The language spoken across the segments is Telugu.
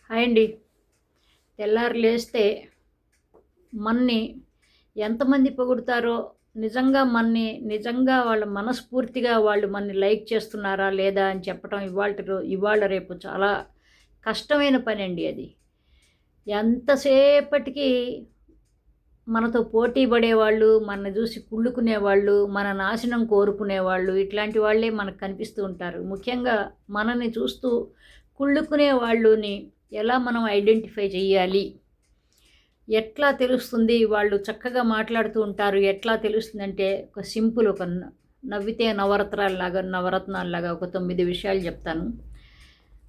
హాయ్ అండి. తెల్లారి లేస్తే మనని ఎంతమంది పొగుడుతారో, నిజంగా వాళ్ళ మనస్ఫూర్తిగా వాళ్ళు మనని లైక్ చేస్తున్నారా లేదా అని చెప్పటం ఇవాళ రేపు చాలా కష్టమైన పనండి అది. ఎంతసేపటికి మనతో పోటీ పడేవాళ్ళు, మనని చూసి కుళ్ళుకునేవాళ్ళు, మన నాశనం కోరుకునేవాళ్ళు, ఇట్లాంటి వాళ్ళే మనకు కనిపిస్తూ ఉంటారు. ముఖ్యంగా మనని చూస్తూ కుళ్ళుకునే వాళ్ళని ఎలా మనం ఐడెంటిఫై చెయ్యాలి? ఎట్లా తెలుస్తుంది? వాళ్ళు చక్కగా మాట్లాడుతూ ఉంటారు. ఎట్లా తెలుస్తుందంటే ఒక సింపుల్ ఒక నవ్వితే నవరత్నాల్లాగా ఒక 9 విషయాలు చెప్తాను.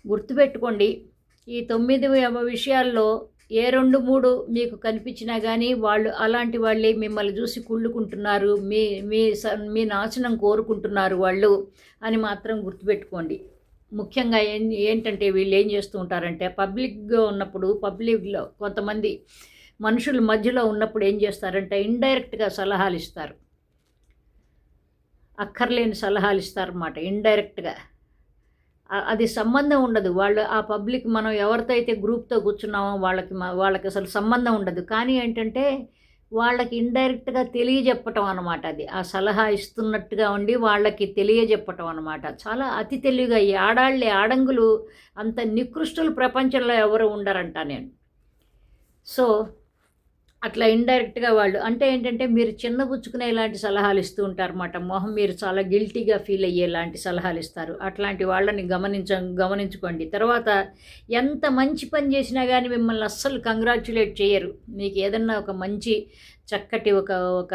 గుర్తుపెట్టుకోండి. ఈ 9 విషయాల్లో ఏ 2, 3 మీకు కనిపించినా గానీ వాళ్ళు అలాంటి వాళ్ళే మిమ్మల్ని చూసి కుళ్ళుకుంటున్నారు. మీ మీ స మీ నాశనం కోరుకుంటున్నారు వాళ్ళు అని మాత్రం గుర్తుపెట్టుకోండి. ముఖ్యంగా ఏంటంటే వీళ్ళేం చేస్తూ ఉంటారంటే పబ్లిక్‌లో కొంతమంది మనుషుల మధ్యలో ఉన్నప్పుడు ఏం చేస్తారంటే ఇండైరెక్ట్‌గా సలహాలిస్తారు. అక్కర్లేని సలహాలిస్తారన్నమాట ఇండైరెక్ట్‌గా. అది సంబంధం ఉండదు. వాళ్ళు ఆ పబ్లిక్ మనం ఎవరితో అయితే గ్రూప్‌తో కూర్చున్నామో వాళ్ళకసలు సంబంధం ఉండదు. కానీ ఏంటంటే వాళ్ళకి ఇండైరెక్ట్‌గా తెలియజెప్పటం అనమాట అది. ఆ సలహా ఇస్తున్నట్టుగా ఉండి వాళ్ళకి తెలియజెప్పటం అనమాట. చాలా అతి తెలివిగా ఈ ఆడంగులు అంత నికృష్టులు ప్రపంచంలో ఎవరు ఉండరంట నేను. సో అట్లా ఇండైరెక్ట్‌గా వాళ్ళు అంటే ఏంటంటే మీరు చిన్నబుచ్చుకునే ఇలాంటి సలహాలు ఇస్తూ ఉంటారన్నమాట. మీరు చాలా గిల్టీగా ఫీల్ అయ్యేలాంటి సలహాలు ఇస్తారు. అట్లాంటి వాళ్ళని గమనించుకోండి. తర్వాత ఎంత మంచి పని చేసినా గానీ మిమ్మల్ని అస్సలు కంగ్రాచ్యులేట్ చేయరు. మీకు ఏదన్నా ఒక మంచి చక్కటి ఒక ఒక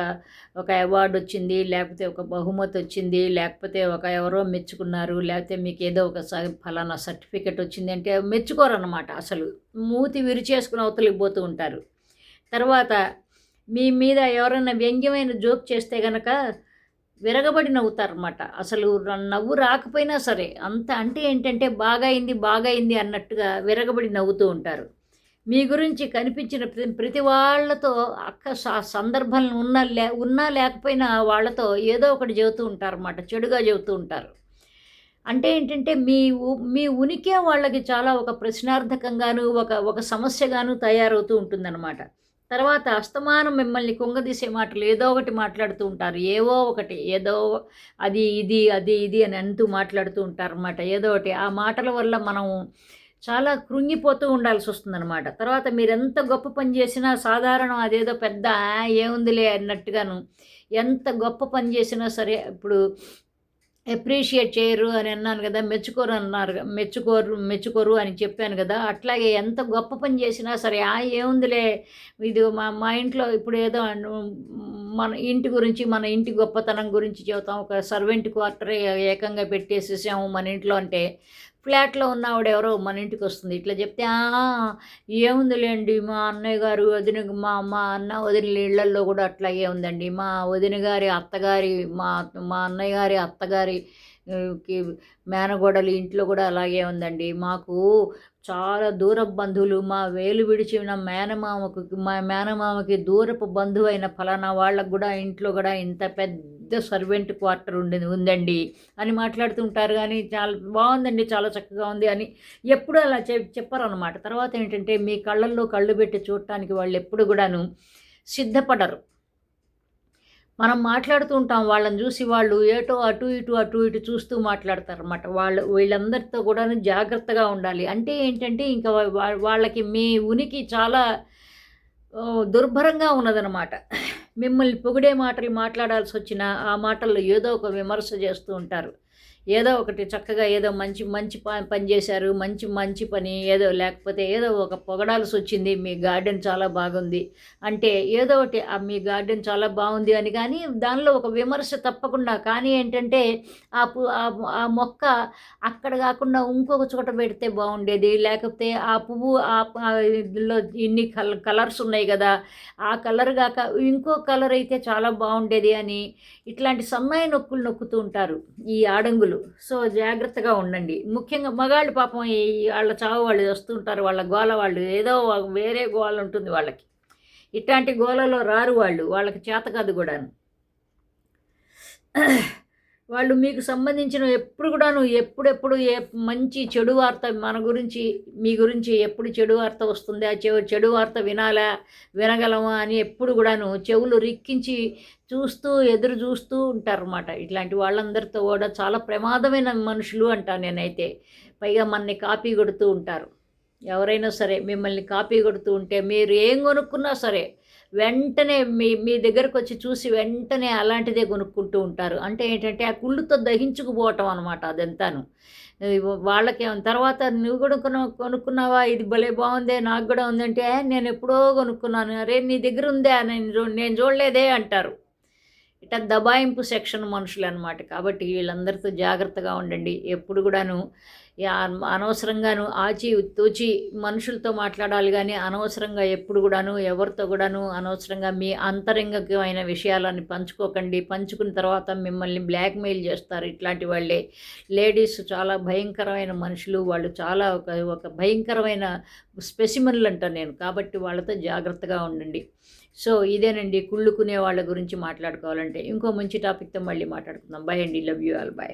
ఒక అవార్డ్ వచ్చింది, లేకపోతే ఒక బహుమతి వచ్చింది, లేకపోతే ఎవరో మెచ్చుకున్నారు, లేకపోతే మీకు ఏదో ఒక ఫలానా సర్టిఫికెట్ వచ్చింది అంటే మెచ్చుకోరన్నమాట అసలు. మూతి విరిచేసుకుని అవతలికి పోతూ ఉంటారు. తర్వాత మీ మీద ఎవరైనా వ్యంగ్యమైన జోక్ చేస్తే గనక విరగబడి నవ్వుతారన్నమాట. అసలు నవ్వు రాకపోయినా సరే అంటే ఏంటంటే బాగయింది అన్నట్టుగా విరగబడి నవ్వుతూ ఉంటారు. మీ గురించి కనిపించిన ప్రతి వాళ్ళతో సందర్భం ఉన్నా లేకపోయినా వాళ్ళతో ఏదో ఒకటి చెబుతూ ఉంటారన్నమాట. చెడుగా చెబుతూ ఉంటారు. అంటే ఏంటంటే మీ ఉనికే వాళ్ళకి చాలా ఒక ప్రశ్నార్థకంగాను ఒక సమస్యగాను తయారవుతూ ఉంటుందన్నమాట. తర్వాత అస్తమానం మిమ్మల్ని కుంగదీసే మాటలు ఏదో ఒకటి మాట్లాడుతూ ఉంటారు. ఏదో అది ఇది అని అంటూ మాట్లాడుతూ ఉంటారన్నమాట. ఏదో ఒకటి ఆ మాటల వల్ల మనం చాలా కృంగిపోతూ ఉండాల్సొస్తుందనమాట. తర్వాత మీరెంత గొప్ప పని చేసినా సాధారణం అదేదో పెద్ద ఏముందిలే అన్నట్టుగాను ఎంత గొప్ప పని చేసినా సరే ఇప్పుడు అప్రిషియేట్ చేయరు అని అన్నాను కదా! మెచ్చుకోరు అని చెప్పాను కదా! అట్లాగే ఎంత గొప్ప పని చేసినా సరే ఏముందిలే ఇది మా ఇంట్లో ఇప్పుడు ఏదో మన ఇంటి గొప్పతనం గురించి చెబుతాం. ఒక సర్వెంట్ క్వార్టరే ఏకంగా పెట్టేసేసాము మన ఇంట్లో అంటే ఫ్లాట్‌లో ఉన్న ఆవిడెవరో మన ఇంటికొస్తుంది. ఇట్లా చెప్తే ఏముందిలేండి మా అన్నయ్య గారు, మా మా అన్న వదినల ఇళ్ళల్లో కూడా అట్లాగే ఉందండి. మా వదిన గారి అత్తగారి మా అన్నయ్య గారి అత్తగారి కి మేనకోడలు ఇంట్లో కూడా అలాగే ఉందండి. మాకు చాలా దూరపు బంధువులు మా వేలు విడిచిన మా మేనమామకి దూరపు బంధువైన ఫలానా వాళ్ళకి కూడా ఇంట్లో కూడా ఇంత పెద్ద సర్వెంట్ క్వార్టర్ ఉందండి అని మాట్లాడుతుంటారు. కానీ చాలా బాగుందండి, చాలా చక్కగా ఉంది అని ఎప్పుడూ అలా చెప్పరనమాట. తర్వాత ఏంటంటే మీ కళ్ళల్లో కళ్ళు పెట్టి చూడటానికి వాళ్ళు ఎప్పుడు కూడాను సిద్ధపడరు. మనం మాట్లాడుతూ ఉంటాం. వాళ్ళని చూసి వాళ్ళు ఏటో అటు ఇటు చూస్తూ మాట్లాడతారన్నమాట. వీళ్ళందరితో కూడాను జాగ్రత్తగా ఉండాలి. అంటే ఏంటంటే ఇంకా వాళ్ళకి మీ ఉనికి చాలా దుర్భరంగా ఉన్నదనమాట. మిమ్మల్ని పొగిడే మాటలు మాట్లాడాల్సొచ్చినా ఆ మాటల్లో ఏదో ఒక విమర్శ చేస్తూ ఉంటారు. ఏదో ఒకటి చక్కగా ఏదో మంచి పని చేశారు, మంచి పని ఏదో లేకపోతే ఏదో ఒక పొగడాల్సొచ్చింది. మీ గార్డెన్ చాలా బాగుంది అంటే ఏదో ఒకటి మీ గార్డెన్ చాలా బాగుంది అని కానీ దానిలో ఒక విమర్శ తప్పకుండా. కానీ ఏంటంటే ఆ మొక్క అక్కడ కాకుండా ఇంకొక చోట పెడితే బాగుండేది, లేకపోతే ఆ పువ్వు ఇందులో ఇన్ని కలర్స్ ఉన్నాయి కదా, ఆ కలర్ కాక ఇంకో కలర్ అయితే చాలా బాగుండేది అని ఇట్లాంటి సన్నాయి నొక్కుతూ ఉంటారు ఈ ఆడంగులు. సో జాగ్రత్తగా ఉండండి. ముఖ్యంగా మగాళ్ళు పాపం వాళ్ళ చావు వాళ్ళు వస్తూ ఉంటారు. వాళ్ళ గోల వాళ్ళు ఏదో వేరే గోల ఉంటుంది వాళ్ళకి. ఇట్లాంటి గోలలో రారు వాళ్ళు. వాళ్ళకి చేత కాదు కూడాను. వాళ్ళు మీకు సంబంధించిన ఎప్పుడు కూడాను ఎప్పుడెప్పుడు మంచి చెడు వార్త మన గురించి మీ గురించి ఎప్పుడు చెడు వార్త వస్తుంది, ఆ చెడు వార్త వినగలమా అని ఎప్పుడు కూడాను చెవులు రిక్కించి ఎదురు చూస్తూ ఉంటారన్నమాట. ఇట్లాంటి వాళ్ళందరితో కూడా చాలా ప్రమాదమైన మనుషులు అంటాను నేనైతే. పైగా మనని కాపీ కొడుతూ ఉంటారు. ఎవరైనా సరే మిమ్మల్ని కాపీ కొడుతూ ఉంటే మీరు ఏం కొనుక్కున్నా సరే వెంటనే మీ మీ దగ్గరకొచ్చి చూసి వెంటనే అలాంటిదే కొనుక్కుంటూ ఉంటారు. అంటే ఏంటంటే ఆ కుళ్ళుతో దహించుకుపోవటం అనమాట అదంతాను. తర్వాత నువ్వు కూడా కొనుక్కున్నావా? ఇది భలే బాగుందే, నాకు కూడా ఉందంటే, నేను ఎప్పుడో కొనుక్కున్నాను, అరే నీ దగ్గర ఉందే, నేను చూడలేదే అంటారు. ఇట్లా దబాయింపు సెక్షన్ మనుషులనమాట. కాబట్టి వీళ్ళందరితో జాగ్రత్తగా ఉండండి. ఎప్పుడు కూడాను అనవసరంగాను తూచి మనుషులతో మాట్లాడాలి కానీ అనవసరంగా ఎప్పుడు కూడాను ఎవరితో కూడాను అనవసరంగా మీ అంతరంగికమైన విషయాలని పంచుకోకండి. పంచుకున్న తర్వాత మిమ్మల్ని బ్లాక్మెయిల్ చేస్తారు ఇట్లాంటి వాళ్ళే. లేడీస్ చాలా భయంకరమైన మనుషులు. వాళ్ళు చాలా ఒక భయంకరమైన స్పెసిమన్లు అంటాను నేను. కాబట్టి వాళ్ళతో జాగ్రత్తగా ఉండండి. సో ఇదేనండి కుళ్ళుకునే వాళ్ళ గురించి మాట్లాడుకోవాలంటే. ఇంకో మంచి టాపిక్తో మళ్ళీ మాట్లాడుకుందాం. బై అండి. Love you all. బై.